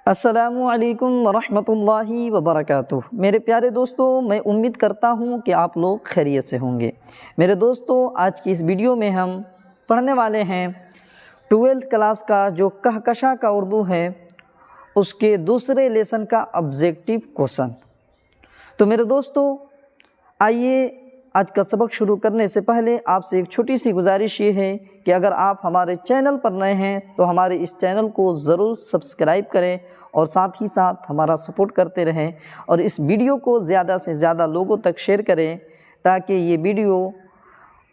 अस्सलामुअलैकुम वरहमतुल्लाहि वबरकातुह। मेरे प्यारे दोस्तों, मैं उम्मीद करता हूँ कि आप लोग खैरियत से होंगे। मेरे दोस्तों, आज की इस वीडियो में हम पढ़ने वाले हैं 12th क्लास का जो कहकशा का उर्दू है उसके दूसरे लेसन का ऑब्जेक्टिव क्वेश्चन। तो मेरे दोस्तों, आइए आज का सबक शुरू करने से पहले आपसे एक छोटी सी गुजारिश ये है कि अगर आप हमारे चैनल पर नए हैं तो हमारे इस चैनल को ज़रूर सब्सक्राइब करें और साथ ही साथ हमारा सपोर्ट करते रहें और इस वीडियो को ज़्यादा से ज़्यादा लोगों तक शेयर करें ताकि ये वीडियो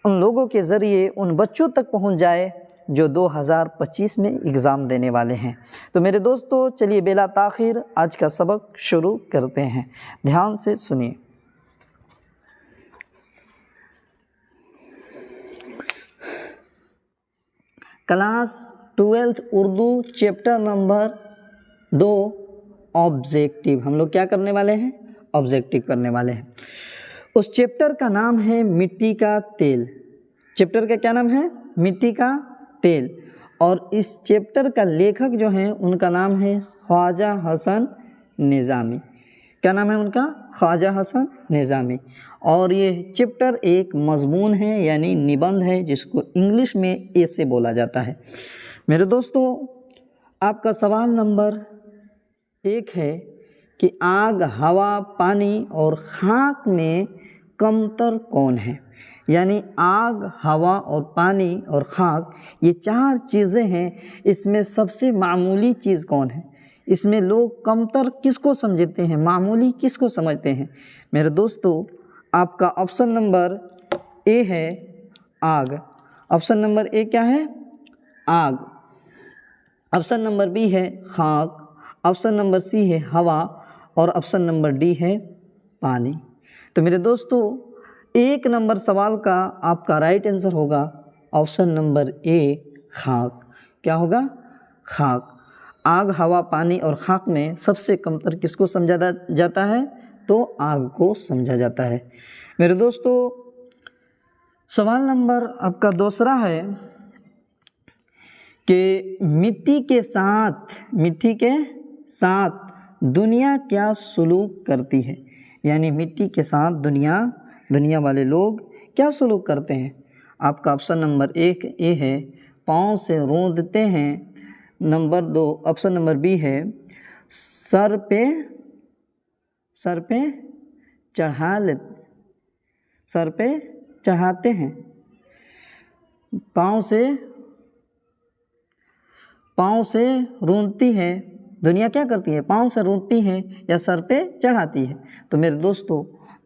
उन लोगों के ज़रिए उन बच्चों तक पहुंच जाए जो 2025 में एग्ज़ाम देने वाले हैं। तो मेरे दोस्तों, चलिए बिला ताख़ीर आज का सबक शुरू करते हैं। ध्यान से सुनिए। Class 12th Urdu chapter number 2 objective. हम लोग क्या करने वाले हैं? ऑब्जेक्टिव करने वाले हैं। उस चैप्टर का नाम है मिट्टी का तेल। चैप्टर का क्या नाम है? मिट्टी का तेल। और इस चैप्टर का लेखक जो हैं उनका नाम है ख्वाजा हसन निज़ामी। क्या नाम है उनका? ख्वाजा हसन निज़ामी। और ये चैप्टर एक मज़मून है यानी निबंध है जिसको इंग्लिश में ऐसे बोला जाता है। मेरे दोस्तों, आपका सवाल नंबर 1 है कि आग, हवा, पानी और खाक में कमतर कौन है? यानी आग, हवा और पानी और खाक ये 4 चीज़ें हैं, इसमें सबसे मामूली चीज़ कौन है? इसमें लोग कमतर किसको समझते हैं, मामूली किसको समझते हैं? मेरे दोस्तों, आपका ऑप्शन नंबर ए है आग। ऑप्शन नंबर ए क्या है? आग। ऑप्शन नंबर बी है खाक। ऑप्शन नंबर सी है हवा और ऑप्शन नंबर डी है पानी। तो मेरे दोस्तों, 1 नंबर सवाल का आपका राइट आंसर होगा ऑप्शन नंबर ए खाक। क्या होगा? खाक। आग, हवा, पानी और खाक में सबसे कमतर किसको समझा जाता है? तो आग को समझा जाता है। मेरे दोस्तों, सवाल नंबर आपका दूसरा है कि मिट्टी के साथ दुनिया क्या सलूक करती है? यानी मिट्टी के साथ दुनिया वाले लोग क्या सलूक करते हैं? आपका ऑप्शन नंबर 1 ए है पाँव से रौंदते हैं। नंबर 2 ऑप्शन नंबर बी है सर पे चढ़ाते हैं। पाँव से रूंधती है। दुनिया क्या करती है? पाँव से रूंधती है या सर पे चढ़ाती है? तो मेरे दोस्तों,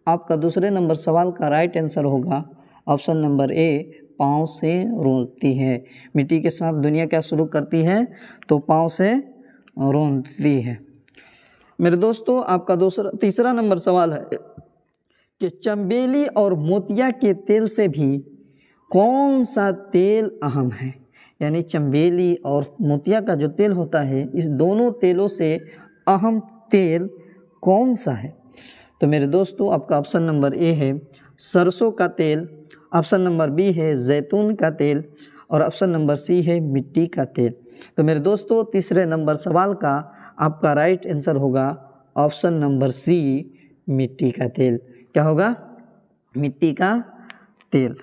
आपका दूसरे नंबर सवाल का राइट आंसर होगा ऑप्शन नंबर ए पाँव से रूंधती है। मिट्टी के साथ दुनिया क्या सलूक करती है? तो पाँव से रूंधती है। मेरे दोस्तों, आपका तीसरा नंबर सवाल है कि चंबेली और मोतिया के तेल से भी कौन सा तेल अहम है? यानी चंबेली और मोतिया का जो तेल होता है, इस दोनों तेलों से अहम तेल कौन सा है? तो मेरे दोस्तों, आपका ऑप्शन नंबर ए है सरसों का तेल। ऑप्शन नंबर बी है जैतून का तेल और ऑप्शन नंबर सी है मिट्टी का तेल। तो मेरे दोस्तों, तीसरे नंबर सवाल का आपका राइट आंसर होगा ऑप्शन नंबर सी मिट्टी का तेल। क्या होगा? मिट्टी का तेल।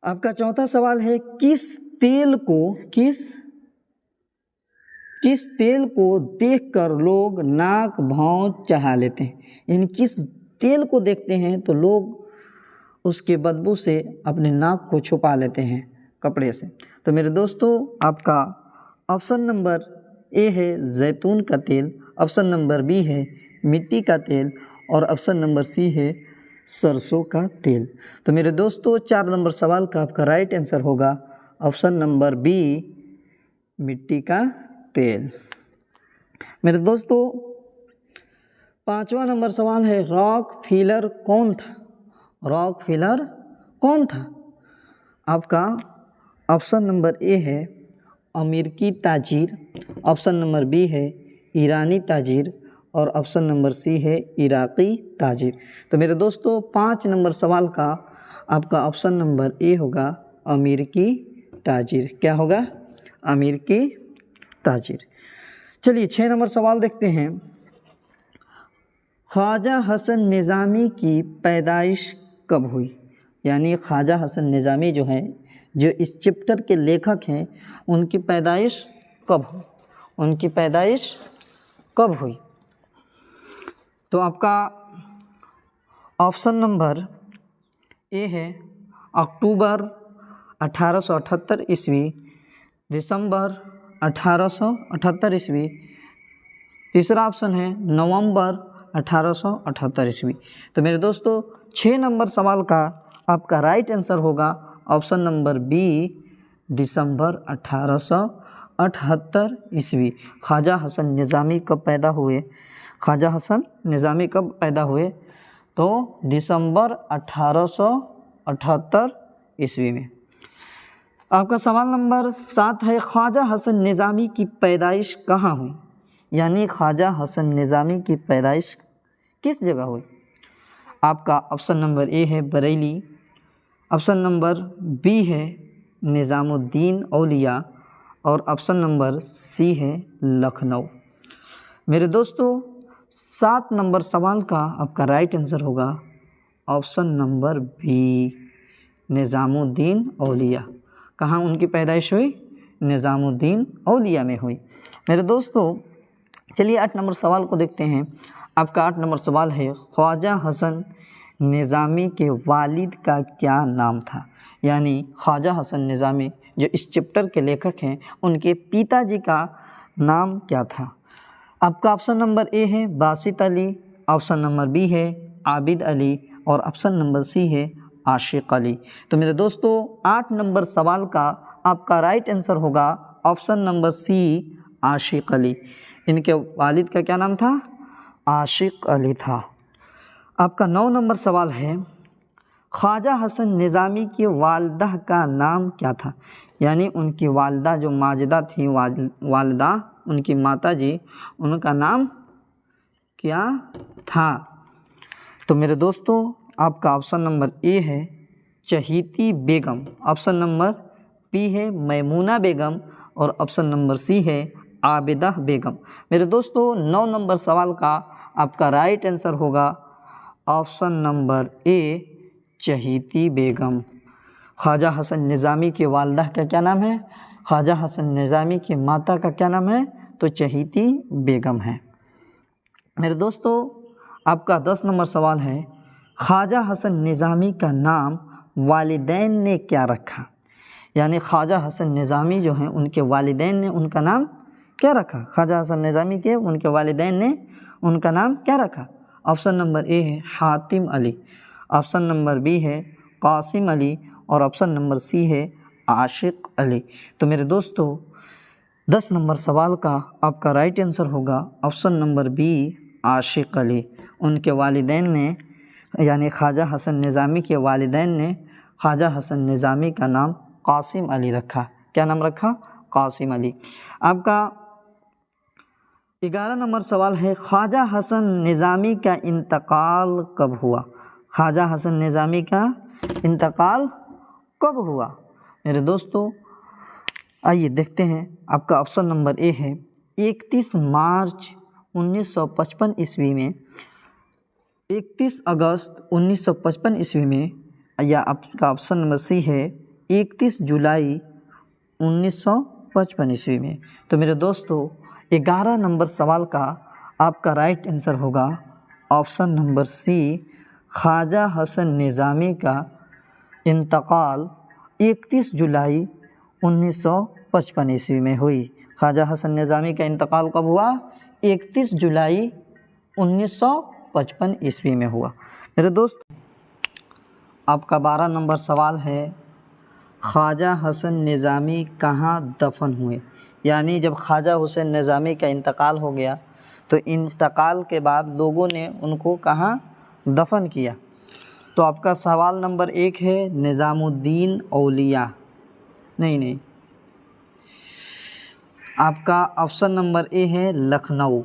आपका चौथा सवाल है किस तेल को देखकर लोग नाक भौं चढ़ा लेते हैं? यानी किस तेल को देखते हैं तो लोग उसके बदबू से अपने नाक को छुपा लेते हैं कपड़े से? तो मेरे दोस्तों, आपका ऑप्शन नंबर ए है जैतून का तेल, ऑप्शन नंबर बी है मिट्टी का तेल और ऑप्शन नंबर सी है सरसों का तेल। तो मेरे दोस्तों, 4 नंबर सवाल का आपका राइट आंसर होगा ऑप्शन नंबर बी मिट्टी का तेल। मेरे दोस्तों, 5वां नंबर सवाल है रॉकफेलर कौन था? रॉकफेलर कौन था? आपका ऑप्शन नंबर ए है अमेरिकी ताजिर, ऑप्शन नंबर बी है ईरानी ताजिर और ऑप्शन नंबर सी है इराक़ी ताजिर। तो मेरे दोस्तों, 5 नंबर सवाल का आपका ऑप्शन नंबर ए होगा अमेरिकी ताजिर। क्या होगा? अमेरिकी ताजिर। चलिए 6 नंबर सवाल देखते हैं। ख्वाजा हसन निज़ामी की पैदाइश कब हुई? यानी ख्वाजा हसन निज़ामी जो हैं, जो इस चैप्टर के लेखक हैं, उनकी पैदाइश कब हुई? उनकी पैदाइश कब हुई? तो आपका ऑप्शन नंबर ए है अक्टूबर 1878 ईस्वी, दिसंबर 1878 ईस्वी, तीसरा ऑप्शन है नवंबर 1878 ईस्वी। तो मेरे दोस्तों 6 नंबर सवाल का आपका राइट आंसर होगा ऑप्शन नंबर बी, दिसंबर 1878 ईस्वी। ख्वाजा हसन निज़ामी कब पैदा हुए? ख्वाजा हसन निज़ामी कब पैदा हुए? तो दिसंबर 1878 ईस्वी में। आपका सवाल नंबर 7 है, ख्वाजा हसन निज़ामी की पैदाइश कहाँ हुई? यानी ख्वाजा हसन निज़ामी की पैदाइश किस जगह हुई? आपका ऑप्शन नंबर ए है बरेली, ऑप्शन नंबर बी है निज़ामुद्दीन औलिया और ऑप्शन नंबर सी है लखनऊ। मेरे दोस्तों 7 नंबर सवाल का आपका राइट आंसर होगा ऑप्शन नंबर बी, निज़ामुद्दीन औलिया। कहाँ उनकी पैदाइश हुई? निज़ामुद्दीन औलिया में हुई। मेरे दोस्तों चलिए 8 नंबर सवाल को देखते हैं। आपका 8 नंबर सवाल है, ख्वाजा हसन निज़ामी के वालिद का क्या नाम था? यानी ख्वाजा हसन निज़ामी जो इस चैप्टर के लेखक हैं, उनके पिताजी का नाम क्या था? आपका ऑप्शन नंबर ए है Basit Ali, option number B है आबिद अली और ऑप्शन नंबर सी है आशिक अली। तो मेरे दोस्तों 8 नंबर सवाल का आपका राइट आंसर होगा ऑप्शन नंबर सी, आशिक अली। इनके वालिद का क्या नाम था? आशिक अली था। आपका 9 नंबर सवाल है, ख्वाजा हसन निज़ामी की वालदा का नाम क्या था? यानी उनकी वालदा जो माजिदा थी, वालदा उनकी माता जी, उनका नाम क्या था? तो मेरे दोस्तों आपका ऑप्शन नंबर ए है चहीती बेगम, ऑप्शन नंबर बी है मैमूना बेगम और ऑप्शन नंबर सी है आबिदा बेगम। मेरे दोस्तों 9 नंबर सवाल का आपका राइट आंसर होगा ऑप्शन नंबर ए, चहीती बेगम। ख्वाजा हसन निज़ामी के वालदा का क्या नाम है? ख्वाजा हसन निज़ामी की माता का क्या नाम है? तो चहीती बेगम है। मेरे दोस्तों आपका 10 नंबर सवाल है, ख्वाजा हसन निज़ामी का नाम वालिदैन ने क्या रखा? यानी ख्वाजा हसन निज़ामी जो हैं, उनके वालिदैन ने उनका नाम क्या रखा? ख्वाजा हसन निज़ामी के उनके वालिदैन ने उनका नाम क्या रखा? ऑप्शन नंबर ए है Hatim Ali, option number B है कासिम अली और ऑप्शन नंबर सी है आशिक अली। तो मेरे दोस्तों 10 नंबर सवाल का आपका राइट आंसर होगा ऑप्शन नंबर बी, आशिक अली। उनके वालिदैन ने यानी ख्वाजा हसन निज़ामी के वालिदैन ने ख्वाजा हसन निज़ामी का नाम कासिम अली रखा। क्या नाम रखा? कासिम अली। आपका 11 नंबर सवाल है, ख्वाजा हसन निज़ामी का इंतकाल कब हुआ? ख्वाजा हसन निज़ामी का इंतकाल कब हुआ? मेरे दोस्तों आइए देखते हैं। आपका ऑप्शन नंबर ए है 31 मार्च 1955 ईस्वी में, 31 अगस्त 1955 ईस्वी में, या आपका ऑप्शन नंबर सी है 31 जुलाई 1955 ईस्वी में। तो मेरे दोस्तों 11 नंबर सवाल का आपका राइट आंसर होगा option number C, Khwaja Hasan Nizami का इंतकाल 31 जुलाई 1955 ईस्वी में हुई। ख्वाजा हसन निज़ामी का इंतकाल कब हुआ? 31 जुलाई 1955 ईस्वी में हुआ। मेरे दोस्त आपका 12 नंबर सवाल है, ख्वाजा हसन निज़ामी कहाँ दफन हुए? यानी जब ख्वाजा हुसैन निज़ामी का इंतकाल हो गया तो इंतकाल के बाद लोगों ने उनको कहाँ दफन किया? तो आपका सवाल नंबर 1 है निज़ामुद्दीन औलिया, नहीं, आपका ऑप्शन नंबर ए है लखनऊ,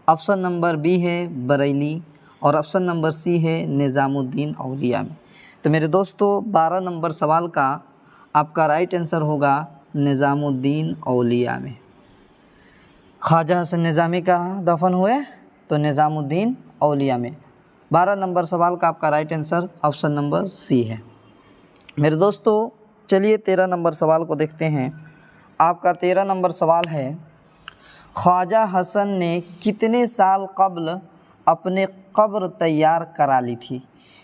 ऑप्शन नंबर बी है बरेली और ऑप्शन नंबर सी है निज़ामुद्दीन औलिया में। तो मेरे दोस्तों 12 नंबर सवाल का आपका राइट आंसर होगा निज़ामुद्दीन औलिया में। ख्वाजा हसन निज़ामी कहाँ दफन हुए? तो निज़ामुद्दीन औलिया में। 12 नंबर सवाल का आपका right answer option number C है। मेरे दोस्तों चलिए 13 नंबर सवाल को देखते हैं। आपका 13 नंबर सवाल है, ख्वाजा हसन ने कितने साल कब्ल अपने कब्र तैयार करा ली थी?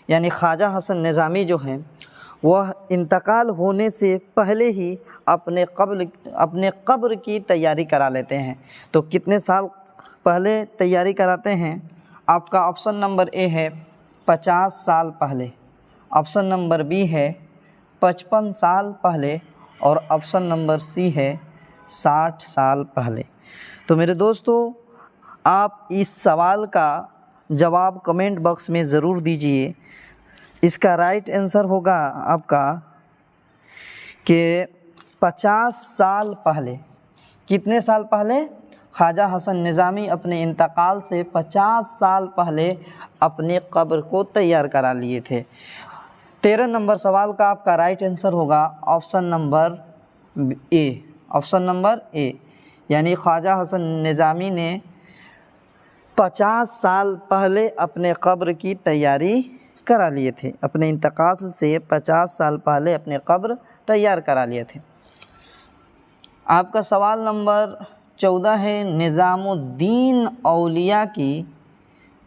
यानी ख्वाजा हसन निज़ामी जो हैं वह इंतकाल होने से पहले ही अपने कब्र की तैयारी करा लेते हैं। तो कितने साल पहले तैयारी कराते हैं? आपका ऑप्शन नंबर ए है 50 साल पहले, ऑप्शन नंबर बी है 55 साल पहले और ऑप्शन नंबर सी है 60 साल पहले। तो मेरे दोस्तों आप इस सवाल का जवाब कमेंट बॉक्स में ज़रूर दीजिए। इसका राइट आंसर होगा आपका कि 50 साल पहले। कितने साल पहले? ख्वाजा हसन निज़ामी अपने इंतकाल से 50 साल पहले अपने कब्र को तैयार करा लिए थे। 13 नंबर सवाल का आपका राइट आंसर होगा ऑप्शन नंबर ए, ऑप्शन नंबर ए। यानी ख्वाजा हसन निज़ामी ने 50 साल पहले अपने कब्र की तैयारी करा लिए थे। अपने इंतकाल से 50 साल पहले अपने कब्र तैयार करा लिए थे। आपका सवाल नंबर 14 है, निज़ामुद्दीन औलिया की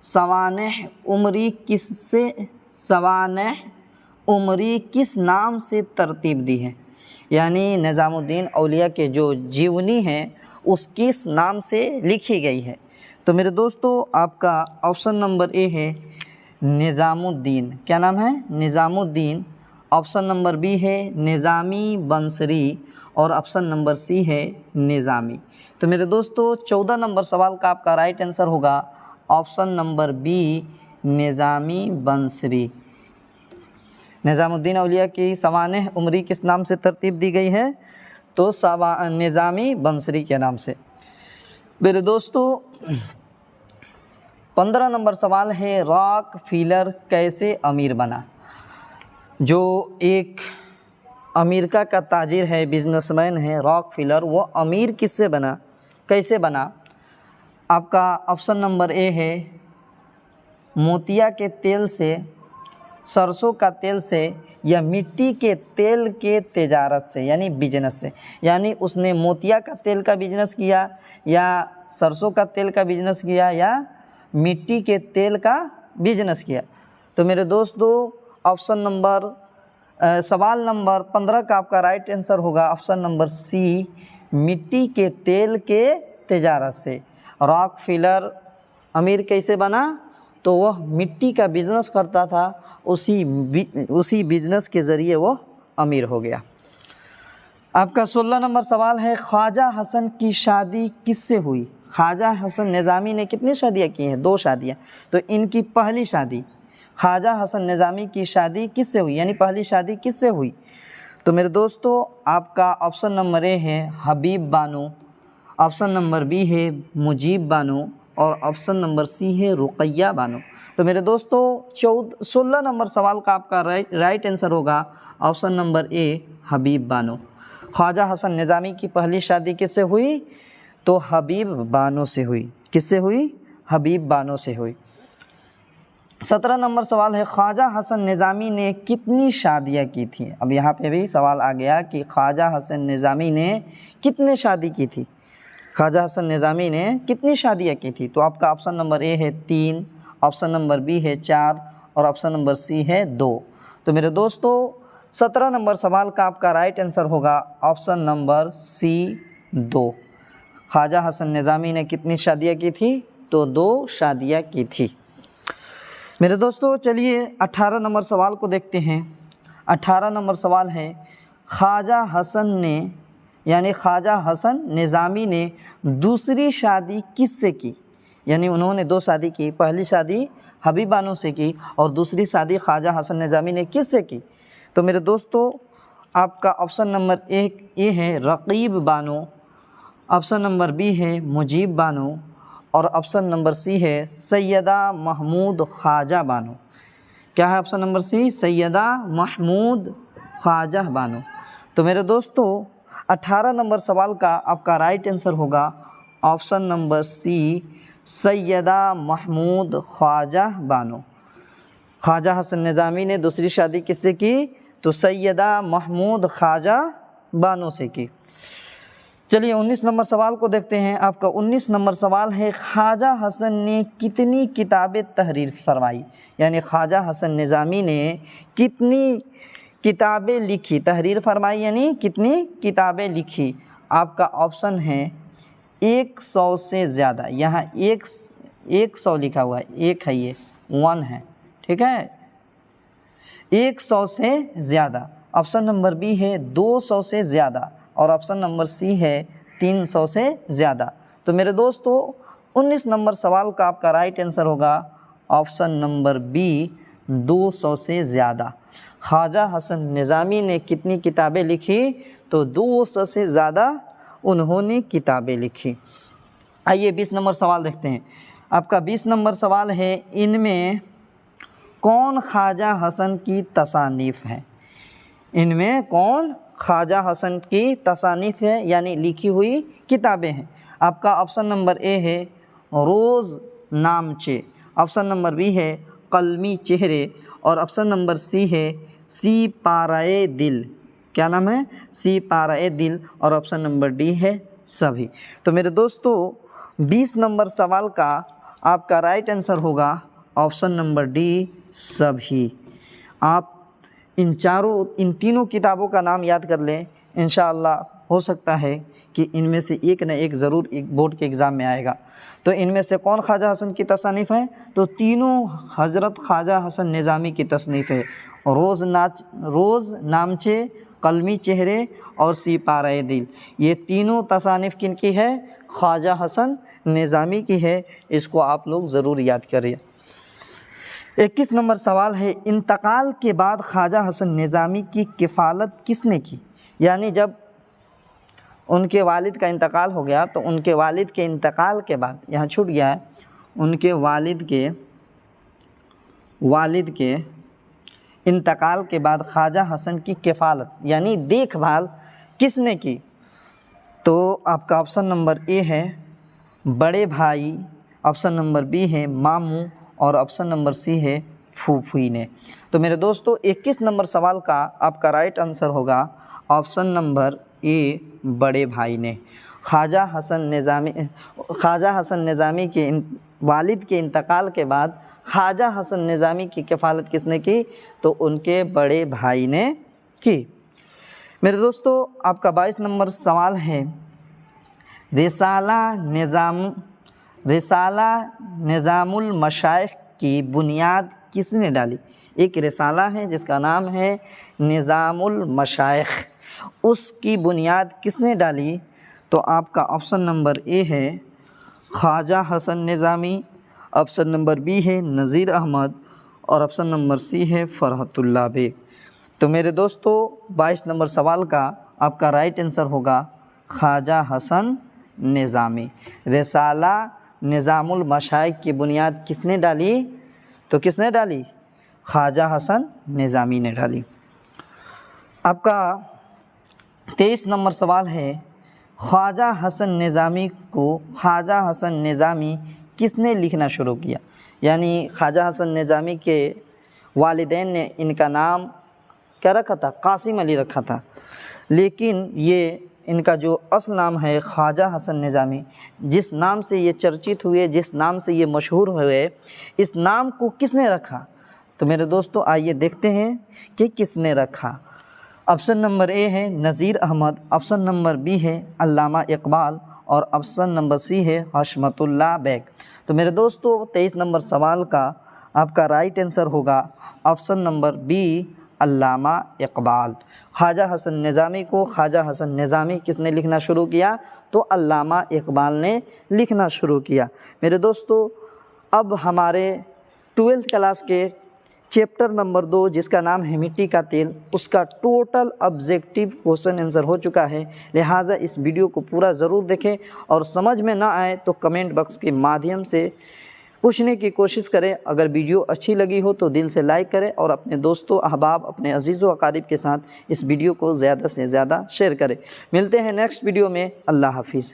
सवानह उमरी किस नाम से तरतीब दी है? यानी निज़ामुद्दीन औलिया के जो जीवनी हैं उस किस नाम से लिखी गई है? तो मेरे दोस्तों आपका ऑप्शन नंबर ए है निज़ामुद्दीन। क्या नाम है? निज़ामुद्दीन। ऑप्शन नंबर बी है निज़ामी बंसरी और ऑप्शन नंबर सी है निज़ामी। तो मेरे दोस्तों 14 नंबर सवाल का आपका राइट आंसर होगा ऑप्शन नंबर बी निज़ामी बंसरी। निज़ामुद्दीन औलिया की सवानह उमरी किस नाम से तरतीब दी गई है? तो निज़ामी बंसरी के नाम से। मेरे दोस्तों 15 नंबर सवाल है, रॉकफेलर कैसे अमीर बना? जो एक अमेरिका का ताजिर है, बिजनेसमैन है रॉकफेलर, वो अमीर किससे बना, कैसे बना? आपका ऑप्शन नंबर ए है मोतिया के तेल से, सरसों का तेल से या मिट्टी के तेल के तिजारत से, यानी बिजनेस से। यानी उसने मोतिया का तेल का बिजनेस किया या सरसों का तेल का बिजनेस किया या मिट्टी के तेल का बिजनेस किया। तो मेरे दोस्तों ऑप्शन नंबर सवाल नंबर 15 का आपका राइट आंसर होगा ऑप्शन नंबर सी, मिट्टी के तेल के तिजारत से। रॉकफेलर अमीर कैसे बना? तो वह मिट्टी का बिजनेस करता था, उसी बिजनेस के ज़रिए वो अमीर हो गया। आपका 16 नंबर सवाल है, ख्वाजा हसन की शादी किससे हुई? ख्वाजा हसन निज़ामी ने कितनी शादियाँ की हैं? 2 शादियाँ। तो इनकी पहली शादी, ख्वाजा हसन निज़ामी की शादी किससे हुई, यानी पहली शादी किससे हुई? तो मेरे दोस्तों आपका ऑप्शन नंबर ए है हबीब बानो, ऑप्शन नंबर बी है मुजीब बानो और ऑप्शन नंबर सी है रुक़ैया बानो। तो मेरे दोस्तों 16 नंबर सवाल का आपका राइट आंसर होगा ऑप्शन नंबर ए हबीब बानो। ख्वाजा हसन निज़ामी की पहली शादी किससे हुई? तो हबीब बानो से हुई। किससे हुई? हबीब बानो से हुई। 17 नंबर सवाल है, ख्वाजा हसन निज़ामी ने कितनी शादियाँ की थी? अब यहाँ पे भी सवाल आ गया कि ख्वाजा हसन निज़ामी ने कितने शादी की थी, ख्वाजा हसन निज़ामी ने कितनी शादियाँ की थी? तो आपका ऑप्शन नंबर ए है 3, ऑप्शन नंबर बी है 4 और ऑप्शन नंबर सी है 2। तो मेरे दोस्तों 17 नंबर सवाल का आपका राइट आंसर होगा option number C 2। Khwaja Hasan Nizami ने कितनी शादियाँ की थी? तो 2 शादियाँ की थी। मेरे दोस्तों चलिए 18 नंबर सवाल को देखते हैं। 18 नंबर सवाल है, ख्वाजा हसन ने यानी ख्वाजा हसन निज़ामी ने दूसरी शादी किससे की? यानी उन्होंने 2 शादी की, पहली शादी हबीब बानो से की और दूसरी शादी ख्वाजा हसन निज़ामी ने किससे की? तो मेरे दोस्तों आपका ऑप्शन नंबर ए है Raqib Bano, option number B है मुजीब बानो और ऑप्शन नंबर सी है सैयदा महमूद ख्वाजा बानो। क्या है option number C? Syeda Mahmood Khwaja Bano. तो मेरे दोस्तों 18 नंबर सवाल का आपका राइट आंसर होगा option number C Syeda Mahmood Khwaja Bano. Khwaja Hasan Nizami ने दूसरी शादी किससे की? तो सैयदा महमूद ख्वाजा बानो से की। चलिए 19 नंबर सवाल को देखते हैं। आपका 19 नंबर सवाल है, ख्वाजा हसन ने कितनी किताबें तहरीर फरमाई? यानी ख्वाजा हसन निज़ामी ने कितनी किताबें लिखी, तहरीर फरमाई यानी कितनी किताबें लिखी? आपका ऑप्शन है 100 से ज़्यादा। यहाँ 100 लिखा हुआ है, एक है, ये 1 है, ठीक है, 100 से ज़्यादा। ऑप्शन नंबर बी है 200 से ज़्यादा और ऑप्शन नंबर सी है 300 से ज़्यादा। तो मेरे दोस्तों 19 नंबर सवाल का आपका राइट आंसर होगा ऑप्शन नंबर बी 200 से ज़्यादा। ख्वाजा हसन निज़ामी ने कितनी किताबें लिखी? तो 200 से ज़्यादा उन्होंने किताबें लिखी। आइए 20 नंबर सवाल देखते हैं। आपका 20 नंबर सवाल है, इनमें कौन ख्वाजा हसन की तसानीफ़ है? इनमें कौन ख्वाजा हसन की तसानीफ़ है यानी लिखी हुई किताबें हैं? आपका ऑप्शन नंबर ए है रोज़ नामचे, ऑप्शन नंबर बी है कलमी चेहरे और ऑप्शन नंबर सी है सी पाराए दिल। क्या नाम है? सी पाराए दिल और ऑप्शन नंबर डी है सभी। तो मेरे दोस्तों 20 नंबर सवाल का आपका राइट आंसर होगा ऑप्शन नंबर डी सभी। आप इन तीनों किताबों का नाम याद कर लें, इंशाअल्लाह हो सकता है कि इनमें से एक न एक ज़रूर एक बोर्ड के एग्ज़ाम में आएगा। तो इनमें से कौन ख्वाजा हसन की तसनीफ़ है? तो तीनों हज़रत ख्वाजा हसन निज़ामी की तसनीफ़ है। रोज़ नामचे, कलमी चेहरे और सी पाराए दिल, ये तीनों तसानीफ़ किन की है? ख्वाजा हसन निज़ामी की है। इसको आप लोग ज़रूर याद करिए। 21 नंबर सवाल है, इंतकाल के बाद ख्वाजा हसन निज़ामी की किफ़ालत किसने की? यानी जब उनके वालिद का इंतकाल हो गया तो उनके वालिद के इंतकाल के बाद, यहाँ छूट गया है, उनके वालिद के इंतकाल के बाद ख्वाजा हसन की किफ़ालत यानी देखभाल किसने की? तो आपका ऑप्शन नंबर ए है बड़े भाई, ऑप्शन नंबर बी है मामू और ऑप्शन नंबर सी है फूफी ने। तो मेरे दोस्तों 21 नंबर सवाल का आपका राइट आंसर होगा ऑप्शन नंबर ए बड़े भाई ने। ख्वाजा हसन निज़ामी के वालिद के इंतकाल के बाद ख्वाजा हसन निज़ामी की किफ़ालत किसने की? तो उनके बड़े भाई ने की। मेरे दोस्तों आपका 22 नंबर सवाल है, रिसाला निज़ामुल मशाइख की बुनियाद किसने डाली? एक रिसाला है जिसका नाम है निज़ामुल मशाइख, उसकी बुनियाद किसने डाली? तो आपका ऑप्शन नंबर ए है ख्वाजा हसन निज़ामी, ऑप्शन नंबर बी है नज़ीर अहमद और ऑप्शन नंबर सी है फ़रहतुल्लाह बेग। तो मेरे दोस्तों 22 नंबर सवाल का आपका राइट आंसर होगा ख्वाजा हसन निज़ामी। रिसाला निज़ामुल मशाइख की बुनियाद किसने डाली? तो किसने डाली? ख्वाजा हसन निज़ामी ने डाली। आपका 23 नंबर सवाल है, ख्वाजा हसन निज़ामी को ख्वाजा हसन निज़ामी किसने लिखना शुरू किया? यानी ख्वाजा हसन निज़ामी के वालिदैन ने इनका नाम क्या रखा था? कासिम अली रखा था, लेकिन ये इनका जो असल नाम है ख्वाजा हसन निज़ामी, जिस नाम से ये चर्चित हुए, जिस नाम से ये मशहूर हुए, इस नाम को किसने रखा? तो मेरे दोस्तों आइए देखते हैं कि किसने रखा। ऑप्शन नंबर ए है नज़ीर अहमद, ऑप्शन नंबर बी है अल्लामा इकबाल और ऑप्शन नंबर सी है हशमतुल्लाह बेग। तो मेरे दोस्तों 23 नंबर सवाल का आपका राइट आंसर होगा ऑप्शन नंबर बी अल्लामा इकबाल। ख्वाजा हसन निज़ामी को ख्वाजा हसन निज़ामी किसने लिखना शुरू किया? तो अल्लामा इकबाल ने लिखना शुरू किया। मेरे दोस्तों अब हमारे 12th क्लास के चैप्टर नंबर 2 जिसका नाम है मिट्टी का तेल, उसका टोटल ऑब्जेक्टिव क्वेश्चन आंसर हो चुका है। लिहाजा इस वीडियो को पूरा ज़रूर देखें और समझ में ना आए तो कमेंट बॉक्स के माध्यम से पूछने की कोशिश करें। अगर वीडियो अच्छी लगी हो तो दिल से लाइक करें और अपने दोस्तों अहबाब, अपने अजीज़ व अकारीब के साथ इस वीडियो को ज़्यादा से ज़्यादा शेयर करें। मिलते हैं नेक्स्ट वीडियो में। अल्लाह हाफिज़।